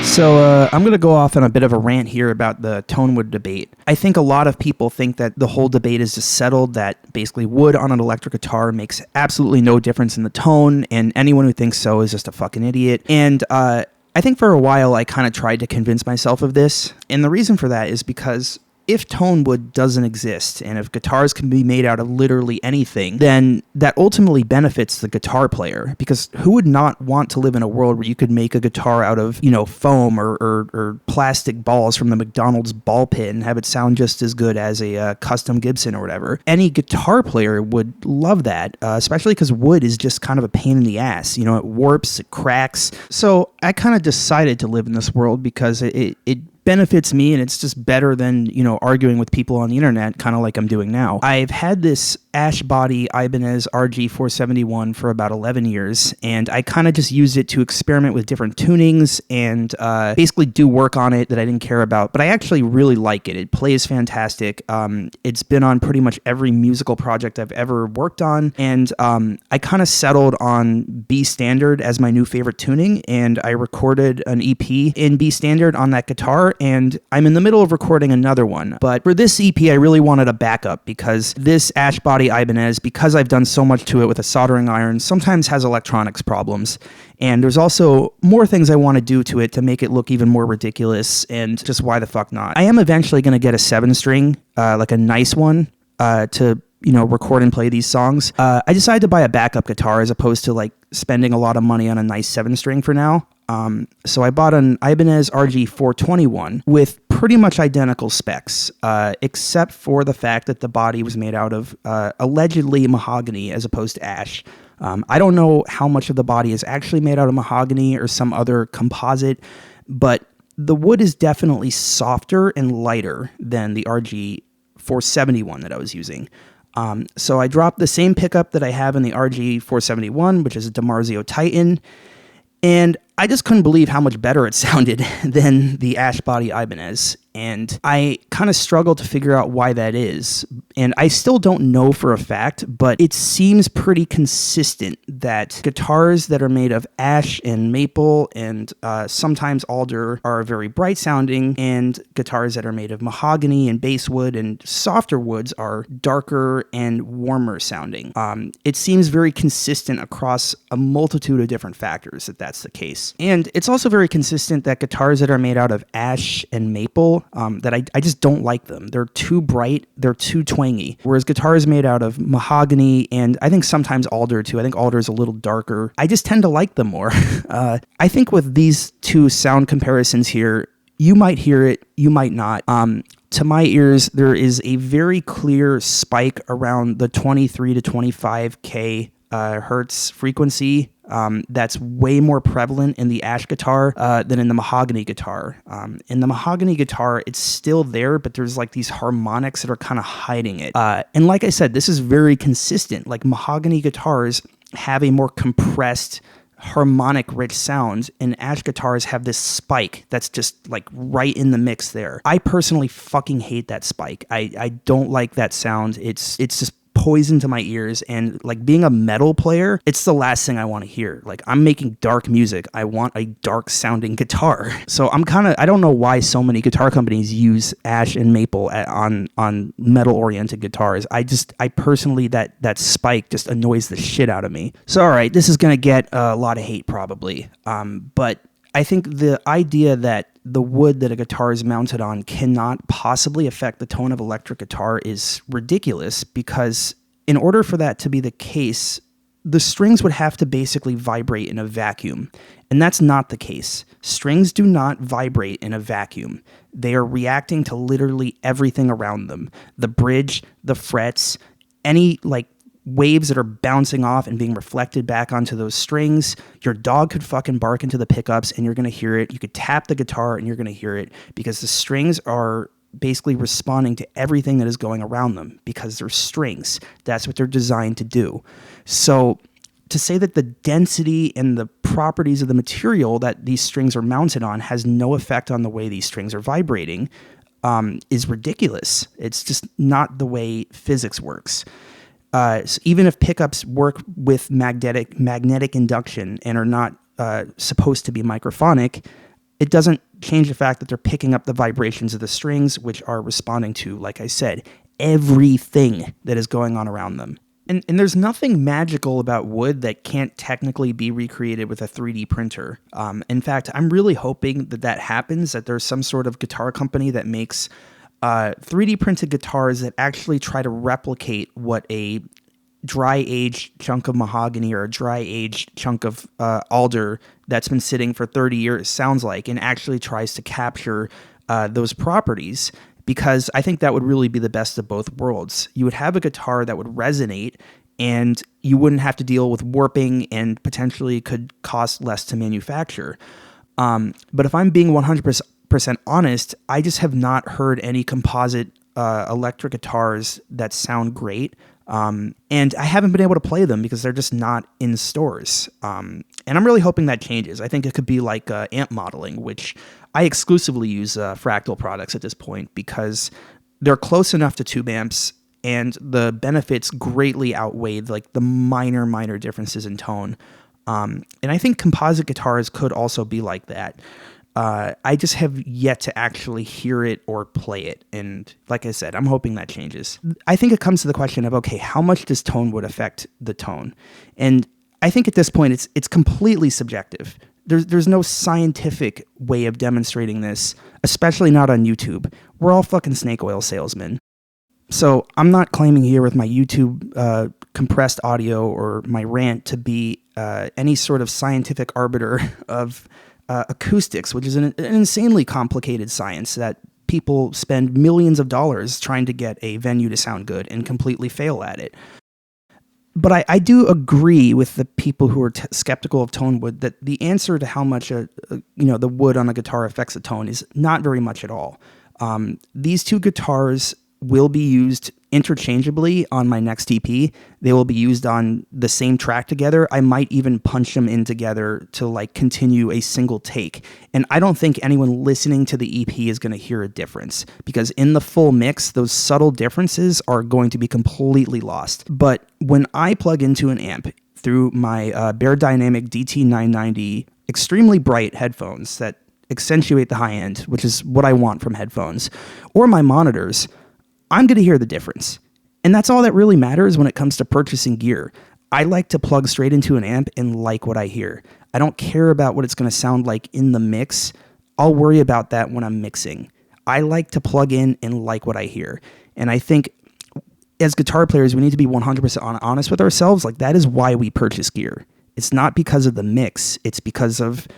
So I'm going to go off on a bit of a rant here about the Tonewood debate. I think a lot of people think that the whole debate is just settled, that basically wood on an electric guitar makes absolutely no difference in the tone, and anyone who thinks so is just a fucking idiot. And I think for a while I kind of tried to convince myself of this, and the reason for that is because if Tonewood doesn't exist, and if guitars can be made out of literally anything, then that ultimately benefits the guitar player, because who would not want to live in a world where you could make a guitar out of, foam or plastic balls from the McDonald's ball pit and have it sound just as good as a custom Gibson or whatever? Any guitar player would love that, especially because wood is just kind of a pain in the ass. It warps, it cracks. So I kind of decided to live in this world because it benefits me, and it's just better than, arguing with people on the internet, kind of like I'm doing now. I've had this ash body Ibanez RG471 for about 11 years, and I kind of just used it to experiment with different tunings and basically do work on it that I didn't care about, but I actually really like it. It plays fantastic. It's been on pretty much every musical project I've ever worked on, and I kind of settled on B standard as my new favorite tuning, and I recorded an EP in B standard on that guitar, and I'm in the middle of recording another one. But for this EP, I really wanted a backup, because this ash body Ibanez, because I've done so much to it with a soldering iron, sometimes has electronics problems. And there's also more things I want to do to it to make it look even more ridiculous, and just why the fuck not? I am eventually going to get a 7-string, like a nice one, to record and play these songs. I decided to buy a backup guitar as opposed to spending a lot of money on a nice 7-string for now. So I bought an Ibanez RG421 with pretty much identical specs, except for the fact that the body was made out of allegedly mahogany as opposed to ash. I don't know how much of the body is actually made out of mahogany or some other composite, but the wood is definitely softer and lighter than the RG471 that I was using. So I dropped the same pickup that I have in the RG471, which is a DiMarzio Titan, and I just couldn't believe how much better it sounded than the ash body Ibanez. And I kind of struggled to figure out why that is. And I still don't know for a fact, but it seems pretty consistent that guitars that are made of ash and maple and sometimes alder are very bright sounding, and guitars that are made of mahogany and basswood and softer woods are darker and warmer sounding. It seems very consistent across a multitude of different factors that that's the case. And it's also very consistent that guitars that are made out of ash and maple, that I just don't like them. They're too bright, they're too twangy. Whereas guitars made out of mahogany, and I think sometimes alder too, I think alder is a little darker, I just tend to like them more. I think with these two sound comparisons here, you might hear it, you might not. To my ears, there is a very clear spike around the 23 to 25K hertz frequency. That's way more prevalent in the ash guitar than in the mahogany guitar. In the mahogany guitar, it's still there, but there's these harmonics that are kind of hiding it. And like I said, this is very consistent. Mahogany guitars have a more compressed, harmonic rich sound, and ash guitars have this spike that's just right in the mix there. I personally fucking hate that spike. I don't like that sound. It's just poison to my ears, and being a metal player, it's the last thing I want to hear. I'm making dark music, I want a dark sounding guitar. So I don't know why so many guitar companies use ash and maple on metal oriented guitars. I personally, that spike just annoys the shit out of me. So alright, this is gonna get a lot of hate probably, but I think the idea that the wood that a guitar is mounted on cannot possibly affect the tone of electric guitar is ridiculous, because in order for that to be the case, the strings would have to basically vibrate in a vacuum. And that's not the case. Strings do not vibrate in a vacuum. They are reacting to literally everything around them. The bridge, the frets, any waves that are bouncing off and being reflected back onto those strings. Your dog could fucking bark into the pickups and you're going to hear it. You could tap the guitar and you're going to hear it, because the strings are basically responding to everything that is going around them, because they're strings. That's what they're designed to do. So to say that the density and the properties of the material that these strings are mounted on has no effect on the way these strings are vibrating is ridiculous. It's just not the way physics works. So even if pickups work with magnetic induction and are not supposed to be microphonic, it doesn't change the fact that they're picking up the vibrations of the strings, which are responding to, like I said, everything that is going on around them. And there's nothing magical about wood that can't technically be recreated with a 3D printer. In fact, I'm really hoping that happens, that there's some sort of guitar company that makes 3D printed guitars that actually try to replicate what a dry-aged chunk of mahogany or a dry-aged chunk of alder that's been sitting for 30 years sounds like, and actually tries to capture those properties, because I think that would really be the best of both worlds. You would have a guitar that would resonate, and you wouldn't have to deal with warping, and potentially could cost less to manufacture. But if I'm being 100% honest, I just have not heard any composite electric guitars that sound great. And I haven't been able to play them because they're just not in stores. And I'm really hoping that changes. I think it could be like amp modeling, which I exclusively use Fractal products at this point, because they're close enough to tube amps, and the benefits greatly outweigh the minor differences in tone. And I think composite guitars could also be like that. I just have yet to actually hear it or play it. And like I said, I'm hoping that changes. I think it comes to the question of, okay, how much does Tonewood affect the tone? And I think at this point, it's completely subjective. There's no scientific way of demonstrating this, especially not on YouTube. We're all fucking snake oil salesmen. So I'm not claiming here with my YouTube compressed audio or my rant to be any sort of scientific arbiter of acoustics, which is an insanely complicated science that people spend millions of dollars trying to get a venue to sound good and completely fail at it. But I do agree with the people who are skeptical of Tonewood that the answer to how much the wood on a guitar affects the tone is not very much at all. These two guitars will be used interchangeably on my next EP. They will be used on the same track together. I might even punch them in together to continue a single take. And I don't think anyone listening to the EP is going to hear a difference, because in the full mix, those subtle differences are going to be completely lost. But when I plug into an amp through my Bear Dynamic DT990 extremely bright headphones that accentuate the high end, which is what I want from headphones, or my monitors, I'm going to hear the difference. And that's all that really matters when it comes to purchasing gear. I like to plug straight into an amp and like what I hear. I don't care about what it's going to sound like in the mix. I'll worry about that when I'm mixing. I like to plug in and like what I hear. And I think as guitar players, we need to be 100% honest with ourselves. That is why we purchase gear. It's not because of the mix. It's because of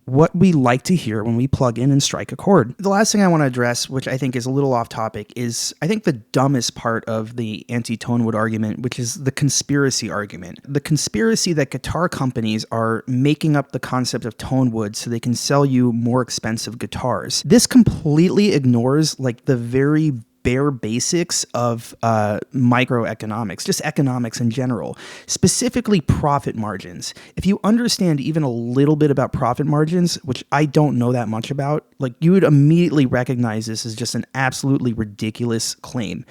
what we like to hear when we plug in and strike a chord. The last thing I want to address, which I think is a little off topic, is I think the dumbest part of the anti-Tonewood argument, which is the conspiracy argument. The conspiracy that guitar companies are making up the concept of Tonewood so they can sell you more expensive guitars. This completely ignores the very bare basics of microeconomics, just economics in general, specifically profit margins. If you understand even a little bit about profit margins, which I don't know that much about, you would immediately recognize this as just an absolutely ridiculous claim.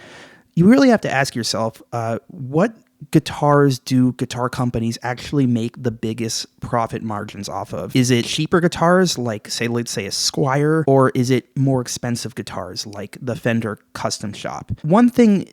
You really have to ask yourself, what guitars do guitar companies actually make the biggest profit margins off of? Is it cheaper guitars let's say a Squier, or is it more expensive guitars like the Fender Custom Shop? One thing,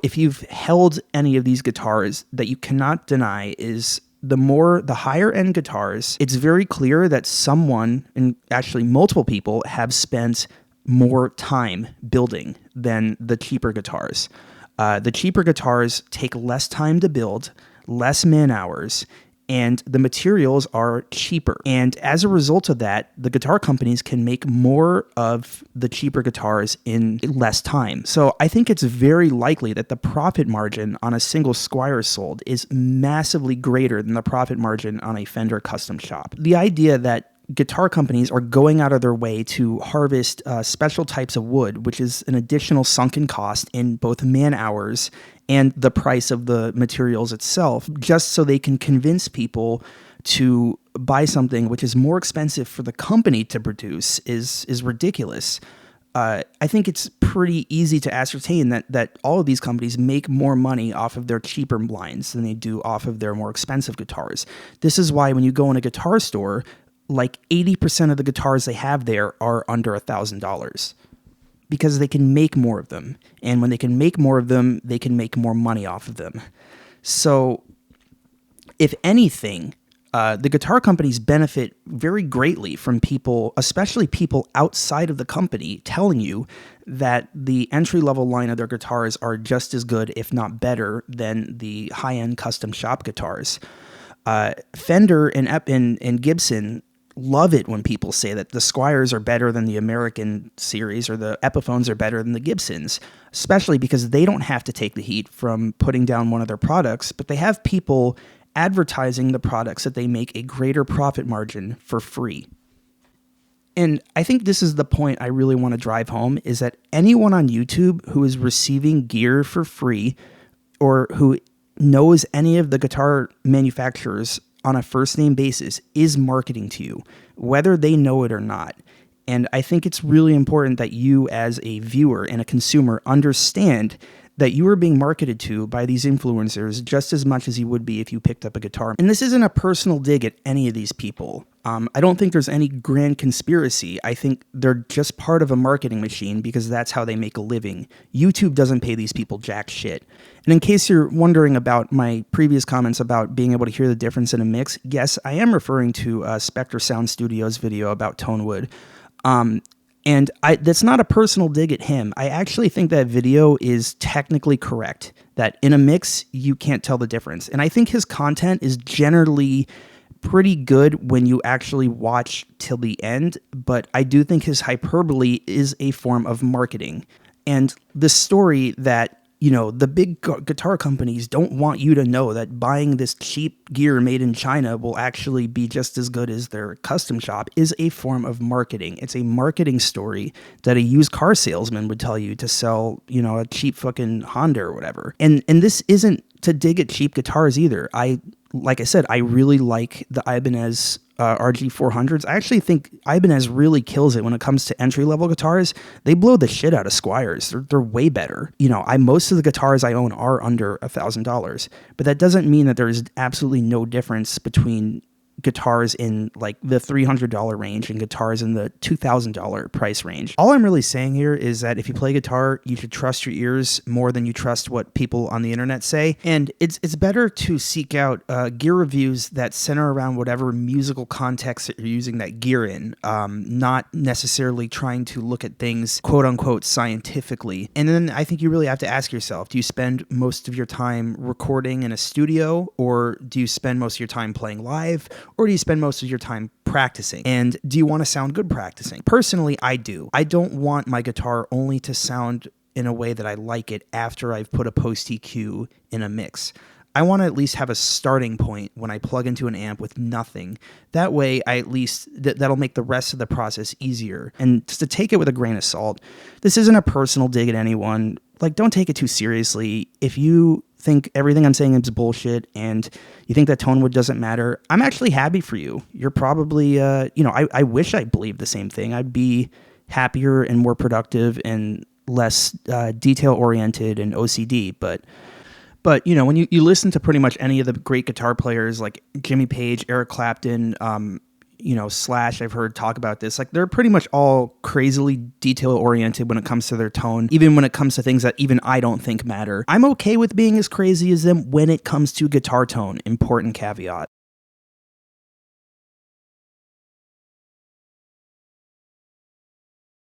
if you've held any of these guitars that you cannot deny is the higher end guitars, it's very clear that someone, and actually multiple people, have spent more time building than the cheaper guitars. The cheaper guitars take less time to build, less man hours, and the materials are cheaper. And as a result of that, the guitar companies can make more of the cheaper guitars in less time. So I think it's very likely that the profit margin on a single Squier sold is massively greater than the profit margin on a Fender custom shop. The idea that guitar companies are going out of their way to harvest special types of wood, which is an additional sunken cost in both man hours and the price of the materials itself, just so they can convince people to buy something which is more expensive for the company to produce is ridiculous. I think it's pretty easy to ascertain that all of these companies make more money off of their cheaper lines than they do off of their more expensive guitars. This is why when you go in a guitar store, like 80% of the guitars they have there are under $1,000 because they can make more of them. And when they can make more of them, they can make more money off of them. So if anything, the guitar companies benefit very greatly from people, especially people outside of the company, telling you that the entry-level line of their guitars are just as good, if not better, than the high-end custom shop guitars. Fender and Gibson love it when people say that the Squiers are better than the American series or the Epiphones are better than the Gibsons, especially because they don't have to take the heat from putting down one of their products, but they have people advertising the products that they make a greater profit margin for free. And I think this is the point I really want to drive home, is that anyone on YouTube who is receiving gear for free or who knows any of the guitar manufacturers on a first name basis is marketing to you, whether they know it or not. And I think it's really important that you as a viewer and a consumer understand that you are being marketed to by these influencers just as much as you would be if you picked up a guitar. And this isn't a personal dig at any of these people. I don't think there's any grand conspiracy. I think they're just part of a marketing machine because that's how they make a living. YouTube doesn't pay these people jack shit. And in case you're wondering about my previous comments about being able to hear the difference in a mix, yes, I am referring to Spectre Sound Studio's video about Tonewood. And that's not a personal dig at him. I actually think that video is technically correct, that in a mix, you can't tell the difference. And I think his content is generally pretty good when you actually watch till the end, but I do think his hyperbole is a form of marketing. And the story that, you know, the big guitar companies don't want you to know that buying this cheap gear made in China will actually be just as good as their custom shop is a form of marketing. It's a marketing story that a used car salesman would tell you to sell, you know, a cheap fucking Honda or whatever. And this isn't to dig at cheap guitars either. Like I said, I really like the Ibanez RG400s. I actually think Ibanez really kills it when it comes to entry-level guitars. They blow the shit out of Squiers. They're way better. You know, most of the guitars I own are under $1,000, but that doesn't mean that there's absolutely no difference between guitars in like the $300 range and guitars in the $2,000 price range. All I'm really saying here is that if you play guitar, you should trust your ears more than you trust what people on the internet say. And it's better to seek out gear reviews that center around whatever musical context that you're using that gear in, not necessarily trying to look at things quote unquote scientifically. And then I think you really have to ask yourself, do you spend most of your time recording in a studio, or do you spend most of your time playing live? Or do you spend most of your time practicing? And do you want to sound good practicing? Personally, I do. I don't want my guitar only to sound in a way that I like it after I've put a post EQ in a mix. I want to at least have a starting point when I plug into an amp with nothing. That way, I at least that'll make the rest of the process easier. And just to take it with a grain of salt, this isn't a personal dig at anyone. Like, don't take it too seriously. If you think everything I'm saying is bullshit and you think that Tonewood doesn't matter, I'm actually happy for you. You're probably, I wish I believed the same thing. I'd be happier and more productive and less detail-oriented and OCD. But you know, when you listen to pretty much any of the great guitar players like Jimmy Page, Eric Clapton, Slash, I've heard talk about this. Like, they're pretty much all crazily detail oriented when it comes to their tone, even when it comes to things that even I don't think matter. I'm okay with being as crazy as them when it comes to guitar tone. Important caveat.